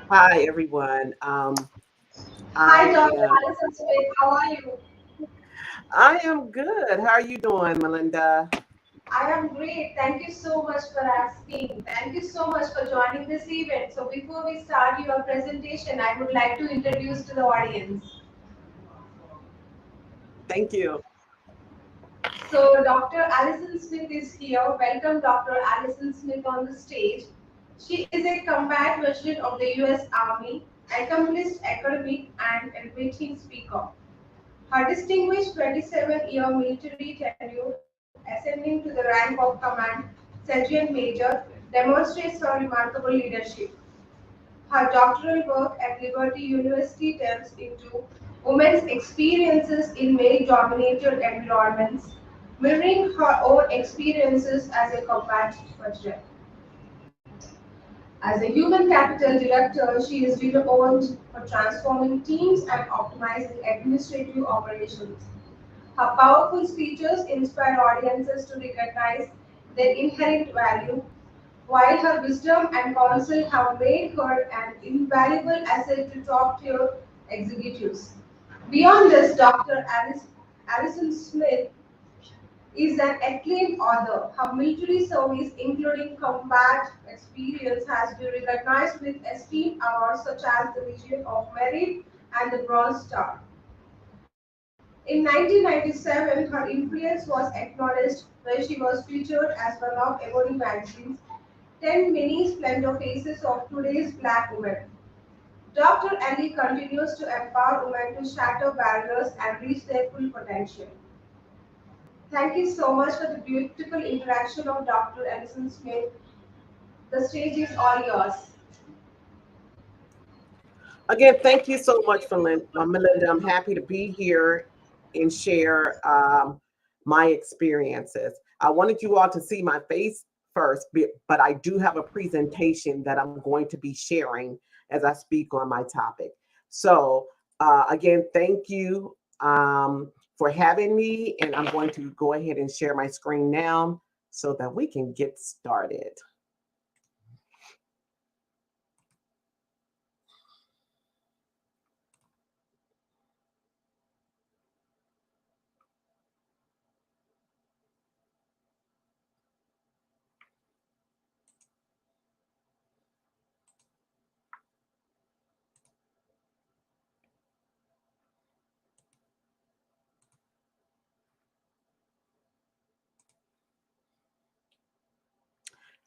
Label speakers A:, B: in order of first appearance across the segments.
A: Hi, everyone.
B: Hi,
A: I
B: Dr.
A: am
B: Alison Smith. How are you?
A: I am good. How are you doing, Melinda?
B: I am great. Thank you so much for asking. Thank you so much for joining this event. So, before we start your presentation, I would like to introduce to the audience.
A: Thank you.
B: So, Dr. Alison Smith is here. Welcome, Dr. Alison Smith, on the stage. She is a combat veteran of the U.S. Army, accomplished academic and elevating speaker. Her distinguished 27-year military tenure, ascending to the rank of command sergeant major, demonstrates her remarkable leadership. Her doctoral work at Liberty University delves into women's experiences in male-dominated environments, mirroring her own experiences as a combat veteran. As a human capital director, she is renowned for transforming teams and optimizing administrative operations. Her powerful speeches inspire audiences to recognize their inherent value, while her wisdom and counsel have made her an invaluable asset to top tier executives. Beyond this, Dr. Alison Smith is an acclaimed author. Her military service, including combat experience, has been recognized with esteemed awards such as the Legion of Merit and the Bronze Star. In 1997, her influence was acknowledged when she was featured as one of Ebony magazine's 10 many splendor faces of today's black women. Dr. Ali continues to empower women to shatter barriers and reach their full potential. Thank you so much for the beautiful interaction of Dr. Alison Smith. The stage is all yours.
A: Again, thank you so much, for Melinda. I'm happy to be here and share my experiences. I wanted you all to see my face first, but I do have a presentation that I'm going to be sharing as I speak on my topic. So, again, thank you for having me, and I'm going to go ahead and share my screen now so that we can get started.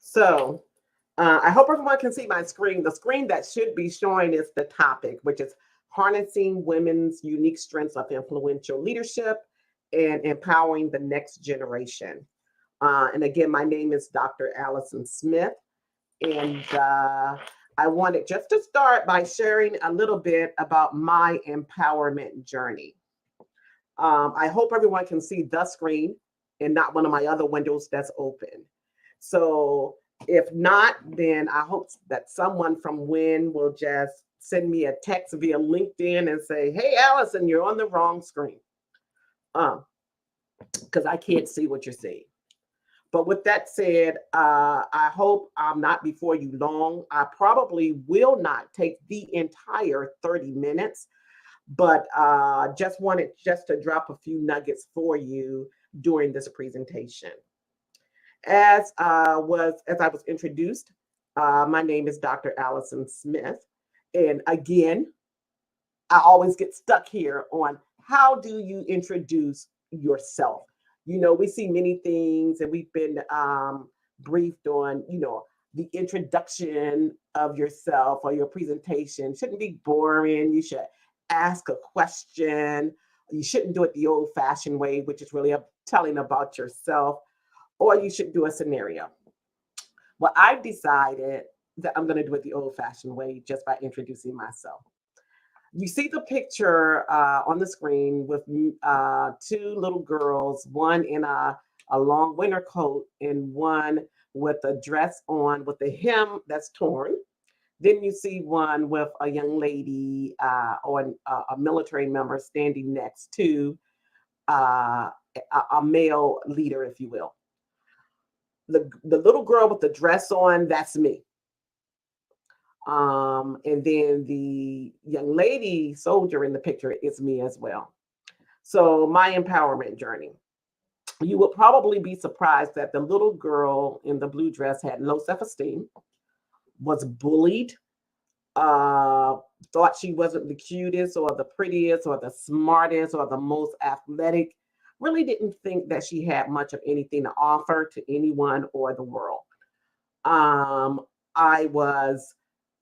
A: So, I hope everyone can see my screen. The screen that should be showing is the topic, which is harnessing women's unique strengths of influential leadership and empowering the next generation. And again, my name is Dr. Allison Smith. And I wanted just to start by sharing a little bit about my empowerment journey. I hope everyone can see the screen and not one of my other windows that's open. So if not, then I hope that someone from Win will just send me a text via LinkedIn and say, "Hey, Allison, you're on the wrong screen," because I can't see what you're seeing. But with that said, I hope I'm not before you long. I probably will not take the entire 30 minutes, but just wanted just to drop a few nuggets for you during this presentation. As I was introduced, my name is Dr. Allison Smith, and again, I always get stuck here on how do you introduce yourself. You know, we see many things, and we've been briefed on, the introduction of yourself or your presentation shouldn't be boring. You should ask a question. You shouldn't do it the old fashioned way, which is really telling about yourself, or you should do a scenario. Well, I've decided that I'm going to do it the old fashioned way just by introducing myself. You see the picture on the screen with two little girls, one in a long winter coat and one with a dress on with the hem that's torn. Then you see one with a young lady or a military member standing next to uh, a male leader, if you will. The little girl with the dress on, that's me. And then the young lady soldier in the picture is me as well. So my empowerment journey. You will probably be surprised that the little girl in the blue dress had low self-esteem, was bullied, uh, thought she wasn't the cutest or the prettiest or the smartest or the most athletic, really didn't think that she had much of anything to offer to anyone or the world. Um, I was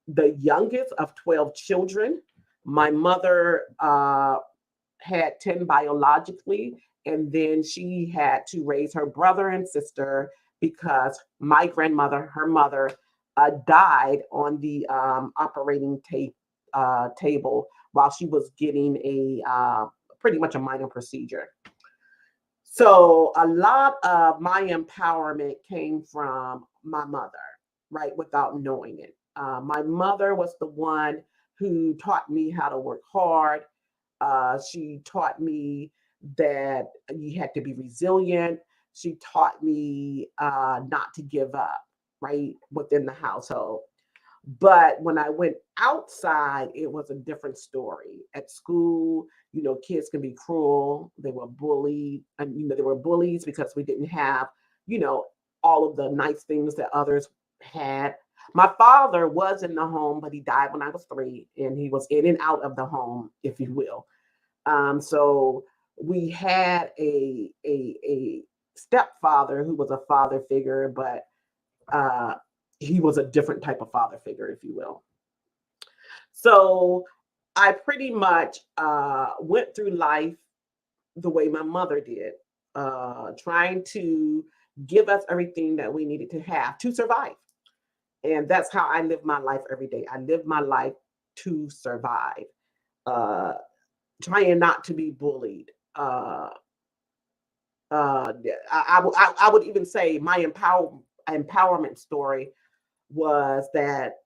A: the youngest of 12 children. My mother had 10 biologically, and then she had to raise her brother and sister because my grandmother, her mother, died on the table while she was getting a pretty much a minor procedure. So a lot of my empowerment came from my mother, right, without knowing it. My mother was the one who taught me how to work hard. She taught me that you had to be resilient. She taught me not to give up, right, within the household. But when I went outside, it was a different story. At school, kids can be cruel. They were bullied, and they were bullies because we didn't have, you know, all of the nice things that others had. My father was in the home, but he died when I was 3, and he was in and out of the home, if you will. So we had a stepfather who was a father figure, but uh, he was a different type of father figure, if you will. So I pretty much went through life the way my mother did, trying to give us everything that we needed to have to survive. And that's how I live my life every day. I live my life to survive, uh, trying not to be bullied. I would even say my empowerment story was that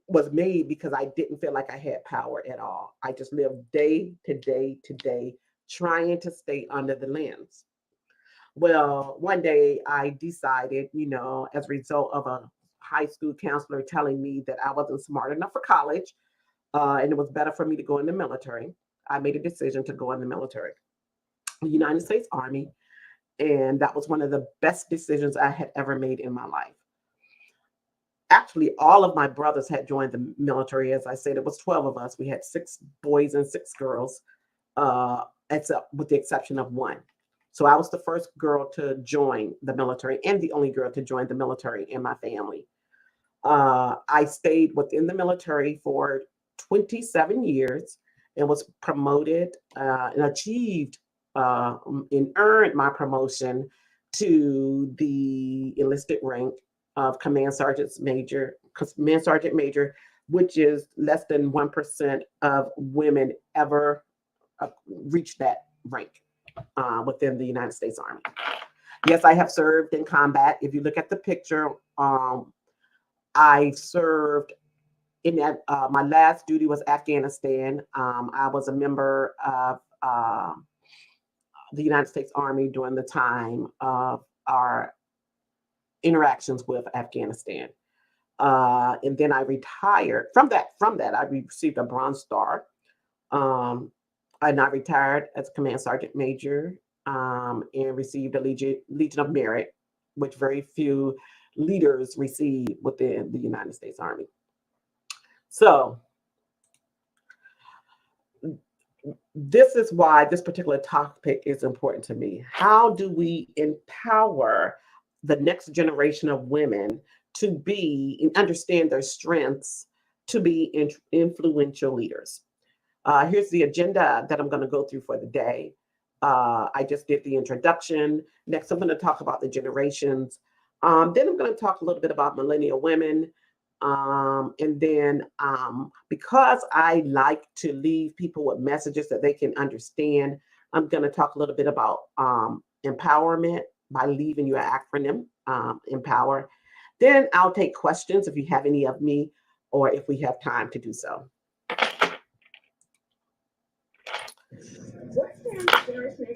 A: was made because I didn't feel like I had power at all. I just lived day to day to day, trying to stay under the lens. Well, one day I decided, as a result of a high school counselor telling me that I wasn't smart enough for college, and it was better for me to go in the military. I made a decision to go in the military, the United States Army, and that was one of the best decisions I had ever made in my life. Actually, all of my brothers had joined the military. As I said, it was 12 of us. We had 6 boys and 6 girls, except with the exception of one. So I was the first girl to join the military and the only girl to join the military in my family. I stayed within the military for 27 years and was promoted and achieved and earned my promotion to the enlisted rank of command sergeant major, which is less than 1% of women ever reach that rank within the United States Army. Yes, I have served in combat. If you look at the picture, I served in that. My last duty was Afghanistan. I was a member of the United States Army during the time of our interactions with Afghanistan. And then I retired. From that, I received a Bronze Star. Um, and I retired as Command Sergeant Major, and received a Legion of Merit, which very few leaders receive within the United States Army. So this is why this particular topic is important to me. How do we empower the next generation of women to be and understand their strengths to be influential leaders? Here's the agenda that I'm going to go through for the day. I just did the introduction. Next, I'm going to talk about the generations. Then I'm going to talk a little bit about millennial women. And then because I like to leave people with messages that they can understand, I'm going to talk a little bit about empowerment by leaving you an acronym, empower. Then I'll take questions if you have any of me or if we have time to do so.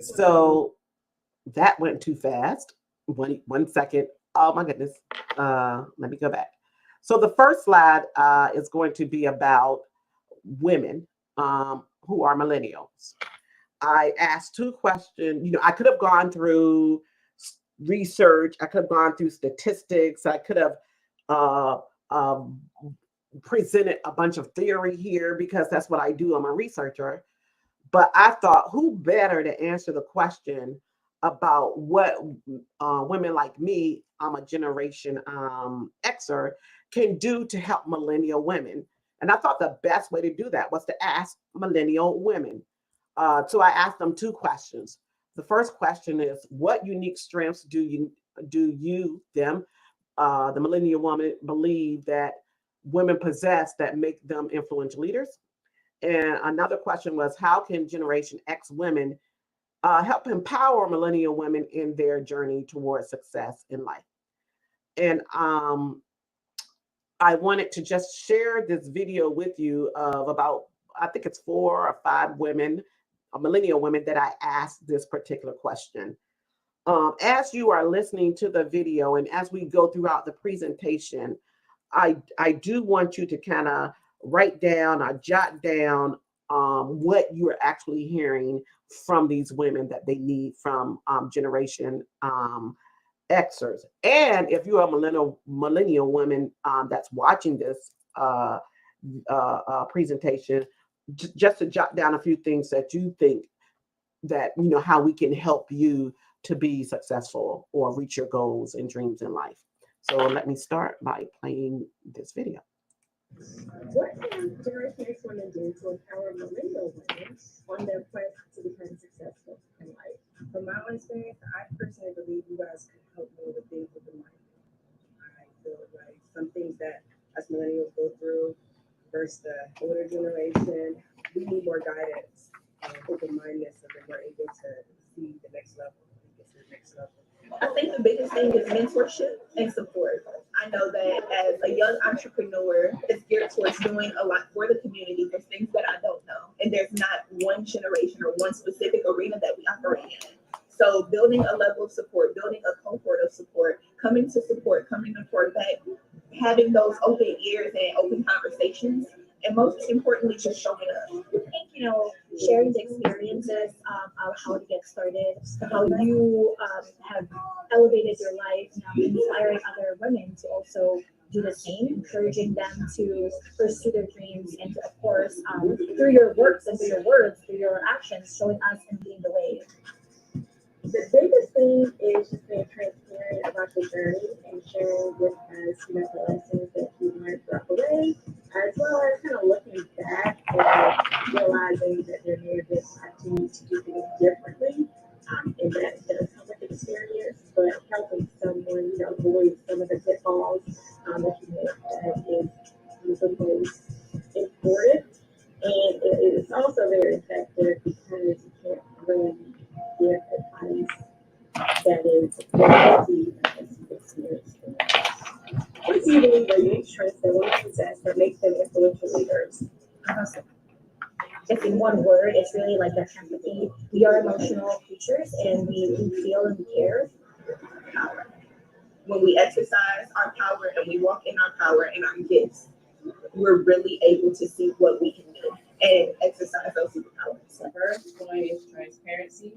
A: So that went too fast. One second. Oh my goodness. Let me go back. So the first slide is going to be about women who are millennials. I asked two questions. I could have gone through research, I could have gone through statistics, I could have uh, um, presented a bunch of theory here because that's what I do. I'm a researcher. But I thought, who better to answer the question about what women like me, I'm a generation Xer, can do to help millennial women. And I thought the best way to do that was to ask millennial women. So I asked them two questions. The first question is, what unique strengths the millennial woman, believe that women possess that make them influential leaders? And another question was, how can Generation X women help empower millennial women in their journey towards success in life? And I wanted to just share this video with you of about, I think it's 4 or 5 women, millennial women, that I asked this particular question. As you are listening to the video and as we go throughout the presentation, I do want you to kind of write down or jot down what you're actually hearing from these women that they need from Generation Xers. And if you're a millennial woman that's watching this presentation, just to jot down a few things that you think that, how we can help you to be successful or reach your goals and dreams in life. So let me start by playing this video.
C: What can Generation X women do to empower millennial women on their quest to become successful in life? From my own experience, I personally believe you guys can help me with things with the mind. I feel like some things that us millennials go through versus the older generation, we need more guidance and open-mindedness so that we're able to see the next level, get to the next level. I think the biggest thing is mentorship and support. I know that as a young entrepreneur, it's geared towards doing a lot for the community. There's things that I don't know, and there's not one generation or one specific arena that we operate in. So building a level of support, building a cohort of support, coming to report back, having those open ears and open conversations, and most importantly, just showing up.
D: I think, sharing the experiences of how to get started, how you have elevated your life, inspiring other women to also do the same, encouraging them to pursue their dreams, and to, of course, through your works and through your words, through your actions, showing us and leading the way.
C: The biggest thing is just being transparent about the journey and sharing with us, the lessons that you learned throughout the way, as well as kind of looking back and realizing that there may have been opportunities to do things differently. And that does come with experience, but helping someone, avoid some of the pitfalls that you may have had is the most important. And it is also very effective because you can't really give advice that is guaranteed unless you've experienced it. What do you believe are unique strengths that women possess that make them influential leaders?
D: Awesome. If in one word, it's really like that empathy. We are emotional creatures, and we feel and we care.
C: Power. When we exercise our power and we walk in our power and our gifts, we're really able to see what we can do and exercise those superpowers.
E: The first one is transparency.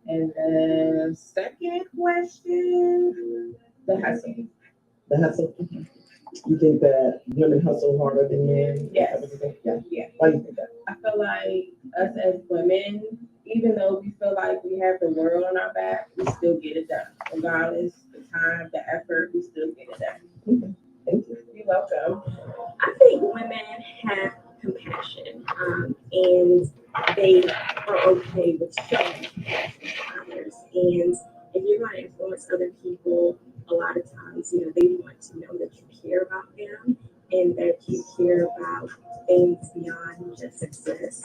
E: And the second question, the hustle.
A: The hustle. You think that women hustle harder than men?
E: Yes.
A: Yeah. Why do you think that?
E: I feel like us as women, even though we feel like we have the world on our back, we still get it done. Regardless, the time, the effort, we still get it done.
A: Thank you.
E: You're welcome.
C: I think women have compassion, and they are okay with showing compassion to others. And if you're going to influence other people, a lot of times, they want to know that you care about them and that you care about things beyond just success.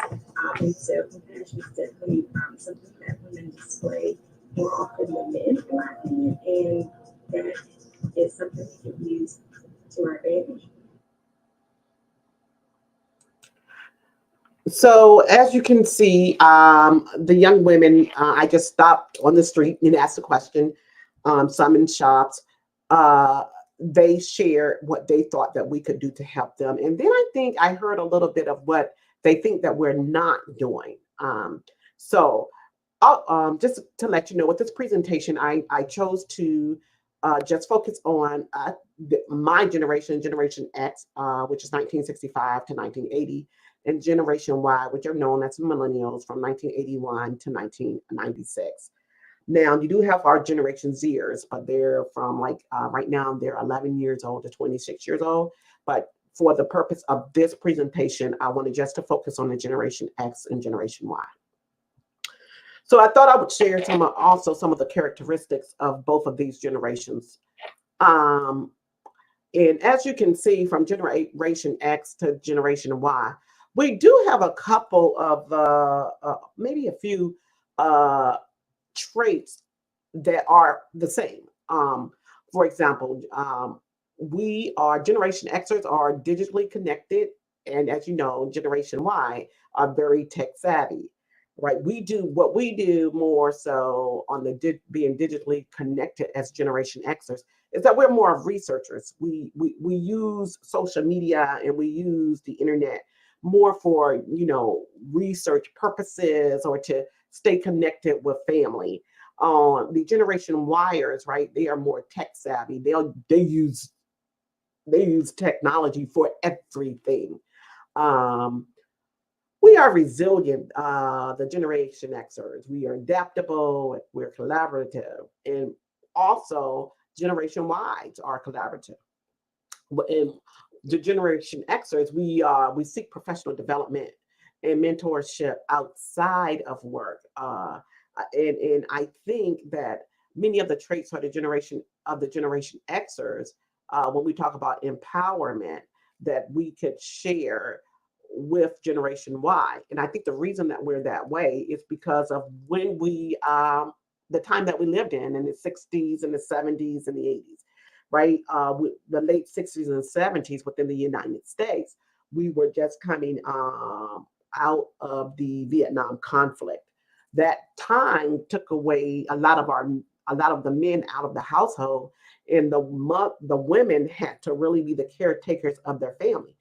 C: And so compassion is definitely something that women display more often than men, in my opinion, and that is something we can use to our advantage.
A: So as you can see, the young women, I just stopped on the street and asked a question. Some in shops. they shared what they thought that we could do to help them. And then I think I heard a little bit of what they think that we're not doing. So just to let you know, with this presentation, I chose to just focus on my generation, Generation X, which is 1965 to 1980, and Generation Y, which are known as millennials from 1981 to 1996. Now, you do have our Generation Zers, but they're from right now, they're 11 years old to 26 years old. But for the purpose of this presentation, I wanted just to focus on the Generation X and Generation Y. So I thought I would share some of the characteristics of both of these generations. And as you can see from Generation X to Generation Y, we do have a couple of maybe a few traits that are the same. For example, we are Generation Xers are digitally connected, and as you know, Generation Y are very tech savvy, right? We do what we do more so on the being digitally connected as Generation Xers is that we're more of researchers. We use social media and we use the internet more for research purposes or to stay connected with family. The Generation Yers, right? They are more tech savvy. They use technology for everything. We are resilient. The Generation Xers, we are adaptable. We're collaborative, and also Generation Ys are collaborative. And the Generation Xers, we seek professional development and mentorship outside of work. And I think that many of the traits of the Generation Xers, when we talk about empowerment, that we could share with Generation Y. And I think the reason that we're that way is because of when the time that we lived in the 60s and the 70s and the 80s, right? The late 60s and 70s within the United States, we were just coming out of the Vietnam conflict. That time took away a lot of the men out of the household, and the women had to really be the caretakers of their family.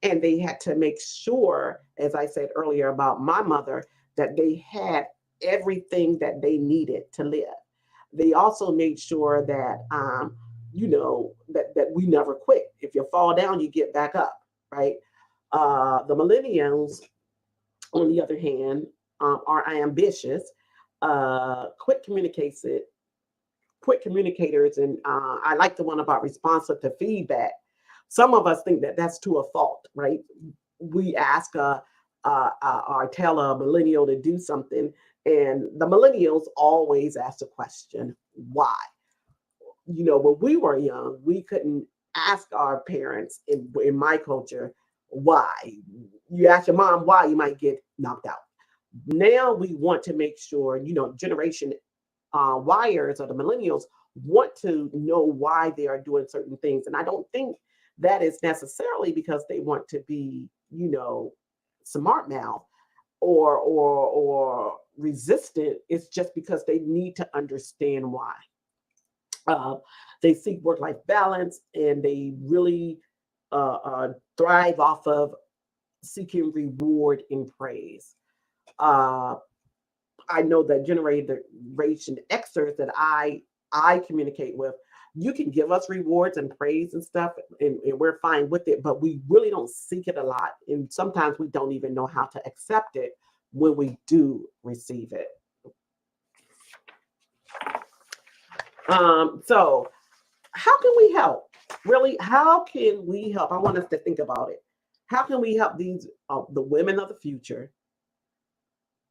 A: And they had to make sure, as I said earlier about my mother, that they had everything that they needed to live. They also made sure that that we never quit. If you fall down, you get back up, right? The millennials, on the other hand, are ambitious, quick communicators, and I like the one about responsive to feedback. Some of us think that that's to a fault, right? We ask or tell a millennial to do something, and the millennials always ask the question, why? When we were young, we couldn't ask our parents in my culture, why? You ask your mom why, you might get knocked out. Now we want to make sure, Generation Yers or the millennials want to know why they are doing certain things. And I don't think that is necessarily because they want to be, smart mouth or resistant. It's just because they need to understand why. They seek work-life balance, and they really thrive off of seeking reward and praise. I know that Generation Xers that I communicate with, you can give us rewards and praise and stuff, and we're fine with it, but we really don't seek it a lot. And sometimes we don't even know how to accept it when we do receive it. So how can we help? Really, how can we help? I want us to think about it. How can we help these the women of the future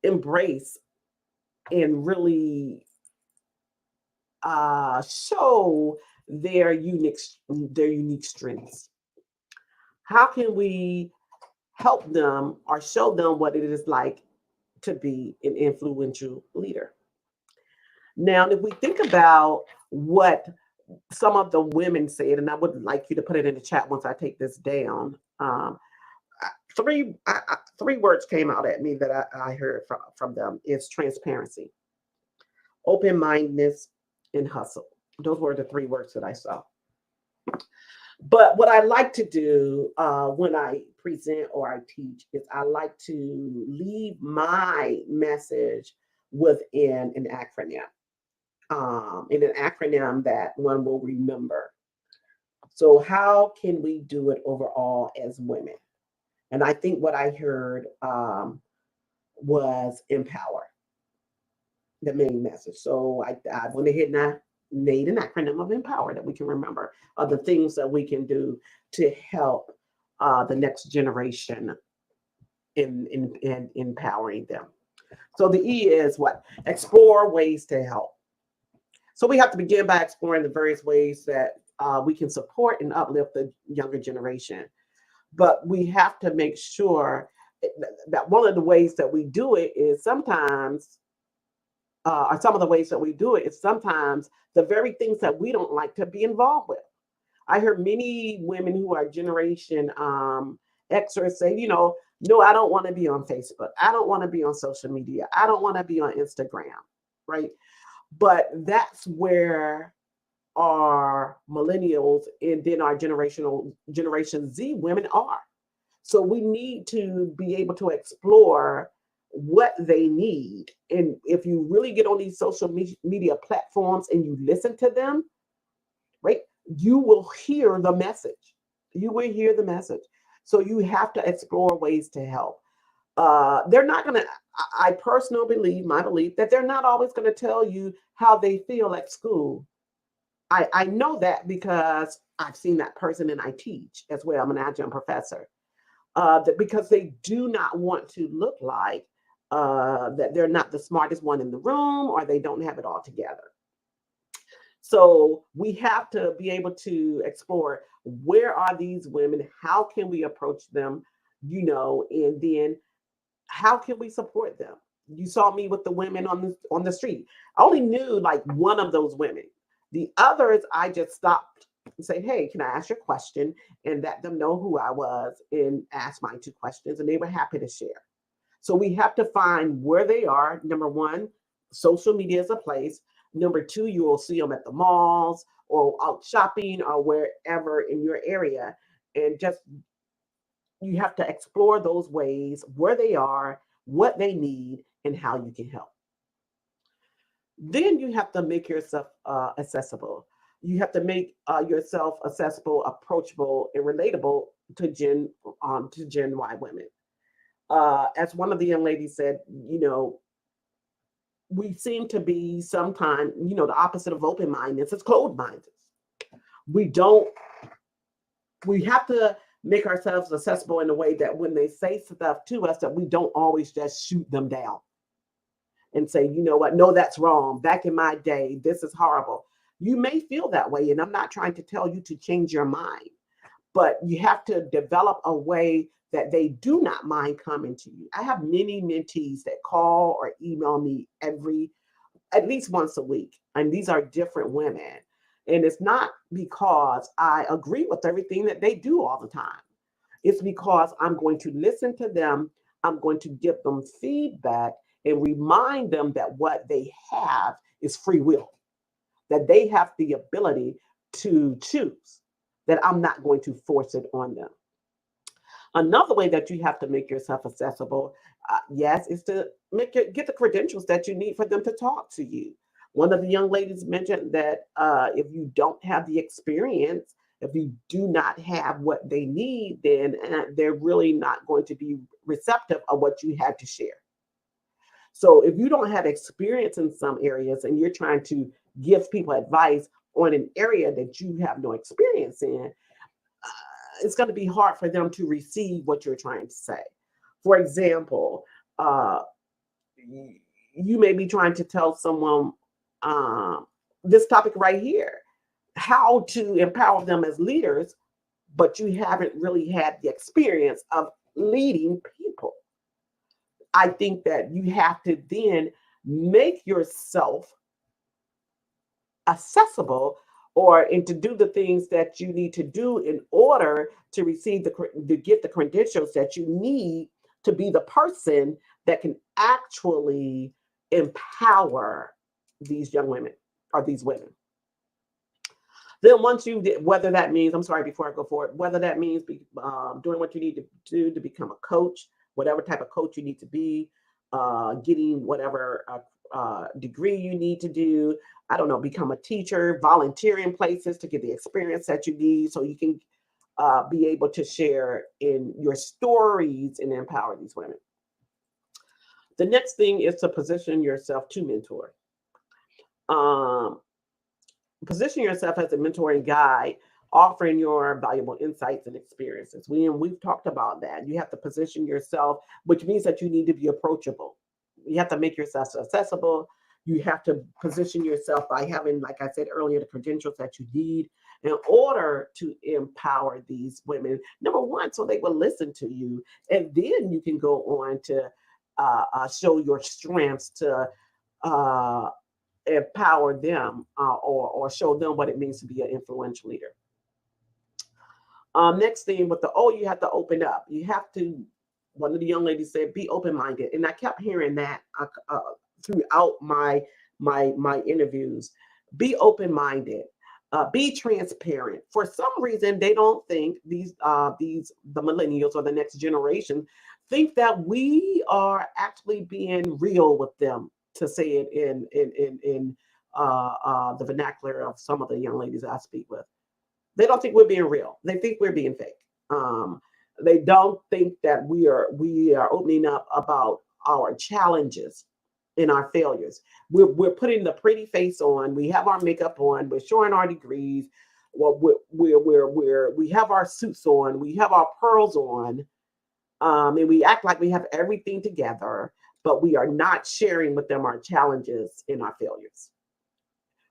A: embrace and really show their unique strengths? How can we help them or show them what it is like to be an influential leader? Now, if we think about what some of the women said, and I would like you to put it in the chat once I take this down. Three words came out at me that I heard from them. It's transparency, open-mindedness, and hustle. Those were the three words that I saw. But what I like to do when I present or I teach is I like to leave my message within an acronym, in an acronym that one will remember. So, how can we do it overall as women? And I think what I heard was empower, the main message. So, I went ahead and I made an acronym of empower that we can remember of the things that we can do to help the next generation in empowering them. So, the E is what? Explore ways to help. So, we have to begin by exploring the various ways that we can support and uplift the younger generation. But we have to make sure that one of the ways that we do it is sometimes, or some of the ways that we do it is sometimes the very things that we don't like to be involved with. I heard many women who are Generation Xers say, no, I don't want to be on Facebook. I don't want to be on social media. I don't want to be on Instagram, right? But that's where our millennials and then our Generation Z women are. So we need to be able to explore what they need. And if you really get on these social media platforms and you listen to them, right, you will hear the message. You will hear the message. So you have to explore ways to help. They're not going to, I personally believe, my belief, that they're not always going to tell you how they feel at school. I know that because I've seen that person and I teach as well. I'm an adjunct professor. Because they do not want to look like that they're not the smartest one in the room or they don't have it all together. So we have to be able to explore where are these women, how can we approach them, and then how can we support them? You saw me with the women on the street. I only knew like one of those women. The others, I just stopped and say, hey, can I ask you a question? And let them know who I was and ask my two questions. And they were happy to share. So we have to find where they are. Number one, social media is a place. Number two, you will see them at the malls or out shopping or wherever in your area. And just you have to explore those ways, where they are, what they need, and how you can help. Then you have to make yourself accessible. You have to make yourself accessible, approachable, and relatable to Gen Y women. As one of the young ladies said, we seem to be sometimes, the opposite of open mindedness is closed minded. We don't. We have to make ourselves accessible in a way that when they say stuff to us, that we don't always just shoot them down and say, you know what, no, that's wrong. Back in my day, this is horrible. You may feel that way, and I'm not trying to tell you to change your mind, but you have to develop a way that they do not mind coming to you. I have many mentees that call or email me at least once a week, and these are different women. And it's not because I agree with everything that they do all the time. It's because I'm going to listen to them. I'm going to give them feedback and remind them that what they have is free will, that they have the ability to choose, that I'm not going to force it on them. Another way that you have to make yourself accessible, yes, is to get the credentials that you need for them to talk to you. One of the young ladies mentioned that if you don't have the experience, if you do not have what they need, then they're really not going to be receptive of what you had to share. So if you don't have experience in some areas and you're trying to give people advice on an area that you have no experience in, it's going to be hard for them to receive what you're trying to say. For example, you may be trying to tell someone this topic right here, how to empower them as leaders, but you haven't really had the experience of leading people. I think that you have to then make yourself accessible and to do the things that you need to do in order to receive to get the credentials that you need to be the person that can actually empower these young women or these women. Then once you did, whether that means, I'm sorry, before I go forward, whether that means doing what you need to do to become a coach, whatever type of coach you need to be, getting whatever degree you need to do. I don't know, become a teacher, volunteering places to get the experience that you need so you can be able to share in your stories and empower these women. The next thing is to position yourself to mentor. Um, Position yourself as a mentoring guide, offering your valuable insights and experiences. We've talked about that. You have to position yourself, which means that you need to be approachable. You have to make yourself accessible. You have to position yourself by having, like I said earlier, the credentials that you need in order to empower these women. Number one, so they will listen to you, and then you can go on to show your strengths to empower them or show them what it means to be an influential leader. Next thing with you have to open up. You have to, one of the young ladies said, be open-minded. And I kept hearing that throughout my interviews. Be open-minded. Be transparent. For some reason, they don't think the millennials or the next generation think that we are actually being real with them, to say it in the vernacular of some of the young ladies I speak with. They don't think we're being real. They think we're being fake. They don't think that we are opening up about our challenges and our failures. We're putting the pretty face on. We have our makeup on. We're showing our degrees. Well, we have our suits on. We have our pearls on, and we act like we have everything together. But we are not sharing with them our challenges and our failures.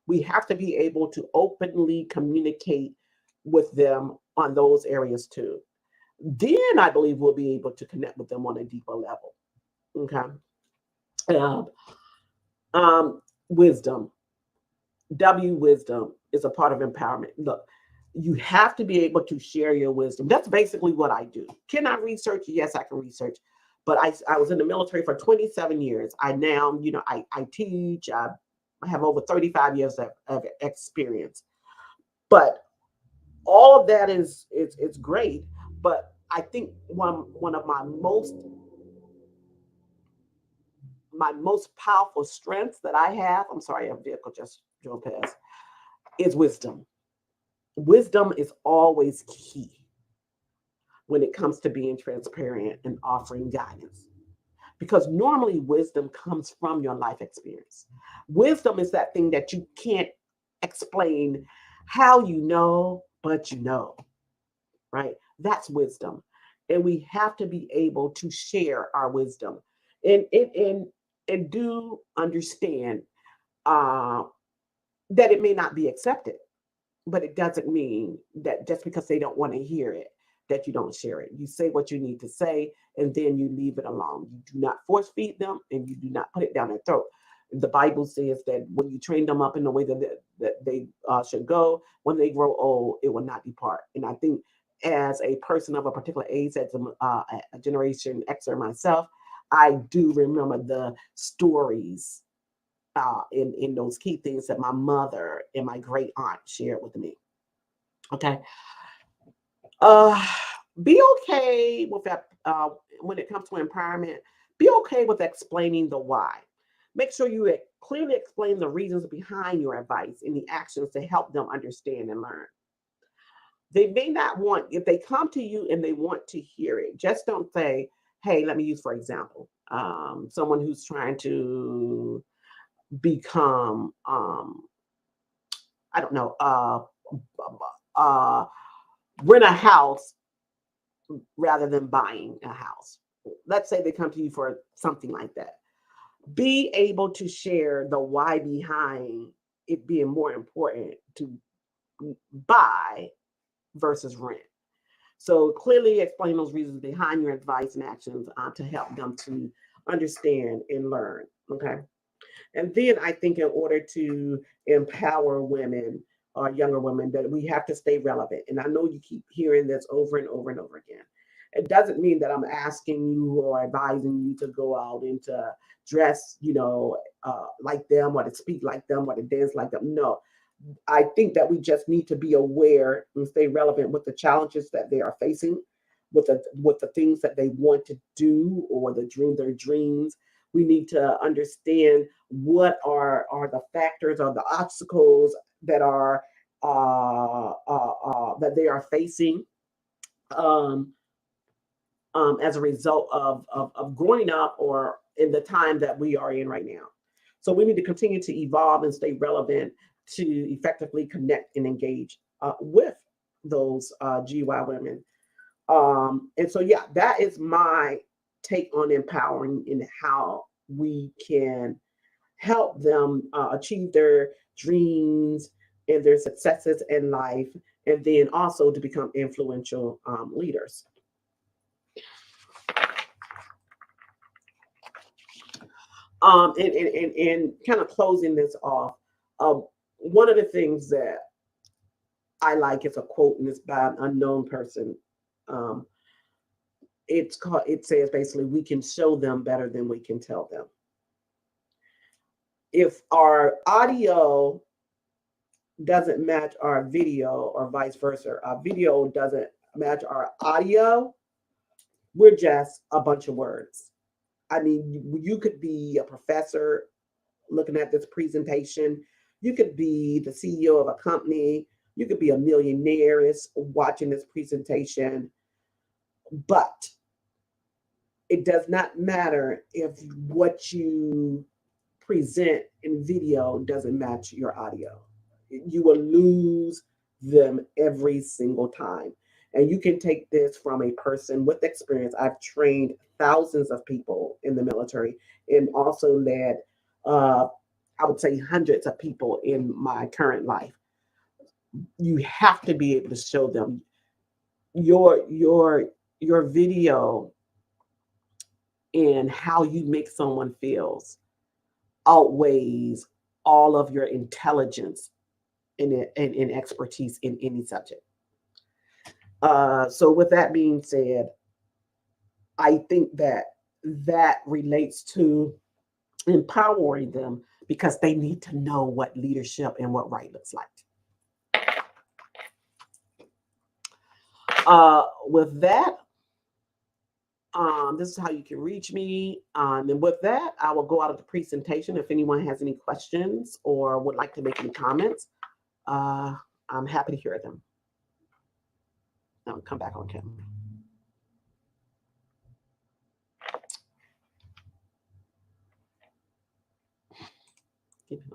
A: We have to be able to openly communicate with them on those areas too. Then I believe we'll be able to connect with them on a deeper level. Okay. Wisdom. Wisdom is a part of empowerment. Look, you have to be able to share your wisdom. That's basically what I do. Can I research? Yes, I can research. But I was in the military for 27 years. I now, I teach. I have over 35 years of experience. But all of that is it's great. But I think one of my most powerful strengths that I have, I'm sorry, a vehicle just drove past, is wisdom. Wisdom is always key when it comes to being transparent and offering guidance. Because normally wisdom comes from your life experience. Wisdom is that thing that you can't explain how you know, but you know, right? That's wisdom. And we have to be able to share our wisdom and do understand that it may not be accepted, but it doesn't mean that just because they don't want to hear it, that you don't share it. You say what you need to say, and then you leave it alone. You do not force feed them, and you do not put it down their throat. The Bible says that when you train them up in the way that they should go, when they grow old, it will not depart. And I think as a person of a particular age, as a Generation Xer myself, I do remember the stories in those key things that my mother and my great aunt shared with me. Okay. Be okay with that when it comes to empowerment. Be okay with explaining the why. Make sure you clearly explain the reasons behind your advice and the actions to help them understand and learn. They may not want, if they come to you and they want to hear it, just don't say, hey, let me use, for example, someone who's trying to become, I don't know, rent a house rather than buying a house. Let's say they come to you for something like that. Be able to share the why behind it being more important to buy versus rent. So clearly explain those reasons behind your advice and actions to help them to understand and learn. Okay. And then I think in order to empower women or younger women, that we have to stay relevant. And I know you keep hearing this over and over and over again. It doesn't mean that I'm asking you or advising you to go out and to dress, like them or to speak like them or to dance like them. No, I think that we just need to be aware and stay relevant with the challenges that they are facing, with the things that they want to do or their dreams. We need to understand what are the factors or the obstacles that are that they are facing, um, as a result of growing up or in the time that we are in right now. So we need to continue to evolve and stay relevant to effectively connect and engage with those GY women. And so, yeah, that is my take on empowering and how we can help them achieve their dreams and their successes in life, and then also to become influential leaders. And kind of closing this off, one of the things that I like is a quote, and it's by an unknown person. Um, it says basically, we can show them better than we can tell them. If our audio doesn't match our video or vice versa, our video doesn't match our audio, we're just a bunch of words. I mean, you could be a professor looking at this presentation. You could be the CEO of a company. You could be a millionaire watching this presentation. But it does not matter if what you present in video doesn't match your audio. You will lose them every single time. And you can take this from a person with experience. I've trained thousands of people in the military and also led, I would say, hundreds of people in my current life. You have to be able to show them your video and how you make someone feels outweighs all of your intelligence and expertise in any subject. So with that being said, I think that relates to empowering them because they need to know what leadership and what right looks like. With that, this is how you can reach me. And with that, I will go out of the presentation. If anyone has any questions or would like to make any comments, I'm happy to hear them. I'll come back on camera.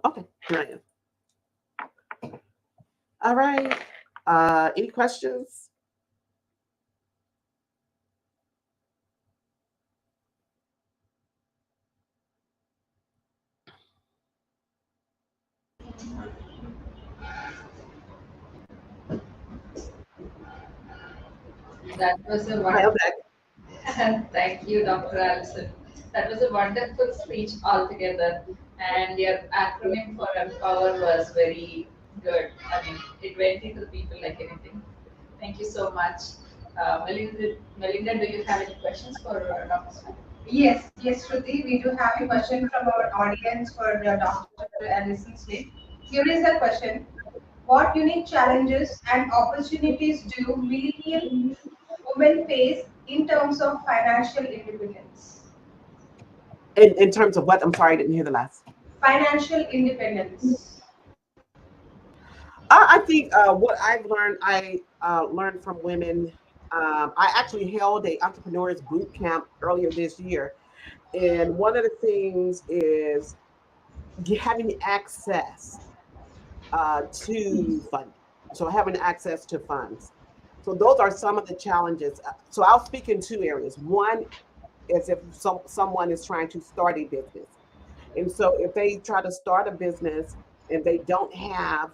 A: Okay, here I am. All right. Any questions?
B: That was a
A: Hi, I'm
B: wonderful.
A: back.
B: Thank you, Dr. Allison. That was a wonderful speech altogether, and your acronym for Empower was very good. I mean, it went into the people like anything. Thank you so much. Melinda, do you have any questions for Dr. Smith? Yes, yes, Shruti, we do have a question from our audience for Dr. Allison Smith. Here is a question. What unique challenges and opportunities do millennial women face in terms of financial independence?
A: In terms of what? I'm sorry, I didn't hear the last.
B: Financial independence.
A: I think what I've learned, I learned from women. I actually held a entrepreneurs boot camp earlier this year, and one of the things is having access to funding. So having access to funds. So those are some of the challenges. So I'll speak in two areas. One is if someone is trying to start a business. And so if they try to start a business and they don't have,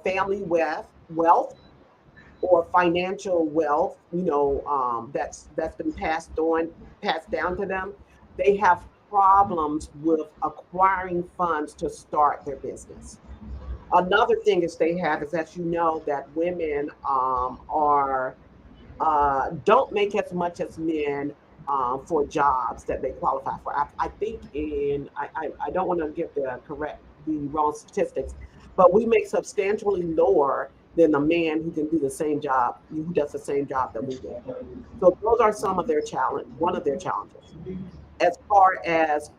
A: family wealth or financial wealth, that's been passed down to them, they have problems with acquiring funds to start their business. Another thing is they have is that that women are don't make as much as men for jobs that they qualify for. I think I don't want to give the wrong statistics, but we make substantially lower than the man who can do the same job, who does the same job that we do. So those are some of their challenge, one of their challenges. As far as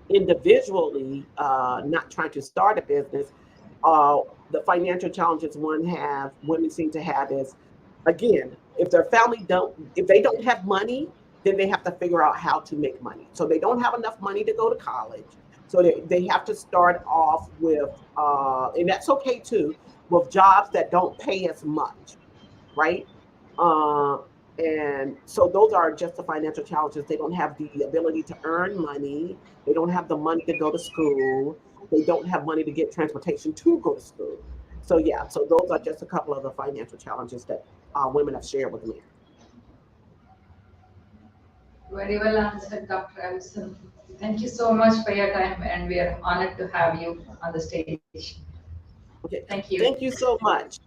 A: individually not trying to start a business, the financial challenges women seem to have is, again, if their family if they don't have money, then they have to figure out how to make money. So they don't have enough money to go to college. So they have to start off with, and that's okay too, with jobs that don't pay as much, right? Uh, and so those are just the financial challenges. They don't have the ability to earn money. They don't have the money to go to school. They don't have money to get transportation to go to school. So yeah, so those are just a couple of the financial challenges that women have shared with me.
F: Very well answered, Dr. Allison. Thank you so much for your time, and we are honored to have you on the stage.
A: Okay,
F: Thank you.
A: thank you so much.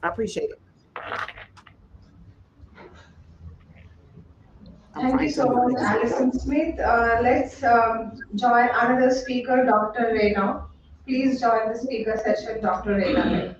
A: I appreciate it.
B: Thank you so much, Alison Smith. Let's join another speaker, Dr. Rena. Please join the speaker session, Dr. Rena.